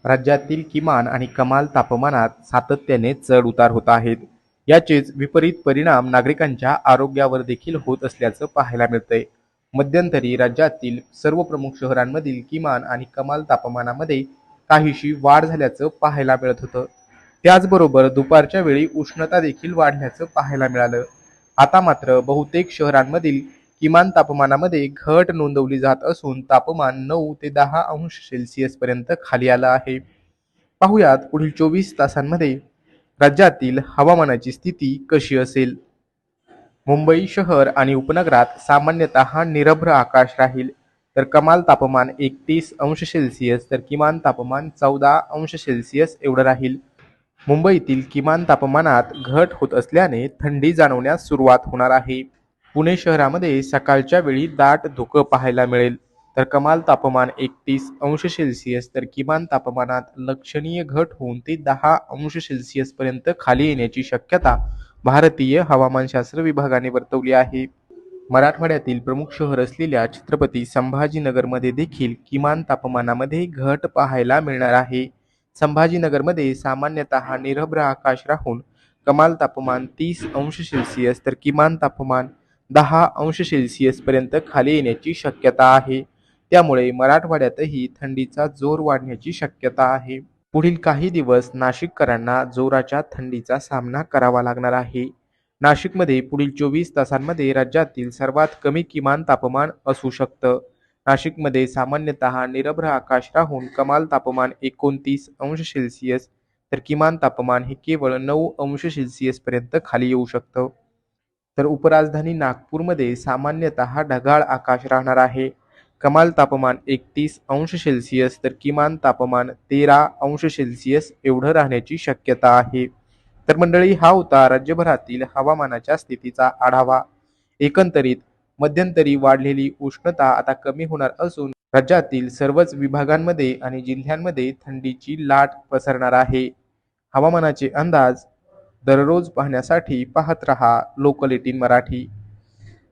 राज्यातील किमान आणि कमाल तापमानात सातत्याने चढ उतार होत आहेत. याचेच विपरीत परिणाम नागरिकांच्या आरोग्यावर देखील होत असल्याचं पाहायला मिळतंय. मध्यंतरी राज्यातील सर्व प्रमुख शहरांमधील किमान आणि कमाल तापमानामध्ये काहीशी वाढ झाल्याचं पाहायला मिळत होतं. त्याचबरोबर दुपारच्या वेळी उष्णता देखील वाढल्याचं पाहायला मिळालं. आता मात्र बहुतेक शहरांमधील किमान तापमानामध्ये घट नोंदवली जात असून तापमान 9 ते 10 अंश सेल्सिअस पर्यंत खाली आलं आहे. पाहुयात पुढील 24 तासांमध्ये राज्यातील हवामानाची स्थिती कशी असेल. मुंबई शहर आणि उपनगरात सामान्यतः निरभ्र आकाश राहील, तर कमाल तापमान 31 अंश सेल्सिअस तर किमान तापमान 14 अंश सेल्सिअस एवढं राहील. मुंबईतील किमान तापमानात घट होत असल्याने थंडी जाणवण्यास सुरुवात होणार आहे. पुणे शहरामध्ये सकाळच्या वेळी दाट धुकं पाहायला मिळेल, तर कमाल तापमान 31 अंश सेल्सिअस तर किमान तापमानात लक्षणीय घट होऊन ते 10 अंश सेल्सिअस पर्यंत खाली येण्याची शक्यता भारतीय हवामानशास्त्र विभागाने वर्तवली आहे. मराठवाड्यातील प्रमुख शहर असलेल्या छत्रपती संभाजीनगरमध्ये देखील किमान तापमानामध्ये घट पाहायला मिळणार आहे. संभाजीनगरमध्ये सामान्यतः निरभ्र आकाश राहून कमाल तापमान 30 अंश सेल्सिअस तर किमान तापमान 10 अंश सेल्सिअस पर्यंत खाली येण्याची शक्यता आहे. त्यामुळे मराठवाड्यातही थंडीचा जोर वाढण्याची शक्यता आहे. पुढील काही दिवस नाशिककरांना जोराच्या थंडीचा सामना करावा लागणार आहे. नाशिकमध्ये पुढील 24 तासांमध्ये राज्यातील सर्वात कमी किमान तापमान असू शकतं. नाशिकमध्ये सामान्यतः निरभ्र आकाश राहून कमाल तापमान 29 अंश सेल्सिअस तर किमान तापमान हे केवळ 9 अंश सेल्सिअस पर्यंत खाली येऊ शकतं. तर उपराजधानी नागपूरमध्ये सामान्यतः ढगाळ आकाश राहणार आहे. कमाल तापमान 31 अंश सेल्सिअस तर किमान तापमान 13 अंश सेल्सिअस एवढं राहण्याची शक्यता आहे. तर मंडळी, हा होता राज्यभरातील हवामानाच्या स्थितीचा आढावा. एकंदरीत मध्यंतरी वाढलेली उष्णता आता कमी होणार असून राज्यातील सर्वच विभागांमध्ये आणि जिल्ह्यांमध्ये थंडीची लाट पसरणार आहे. हवामानाचे अंदाज दररोज पाहण्यासाठी पाहत रहा लोकल 18 मराठी.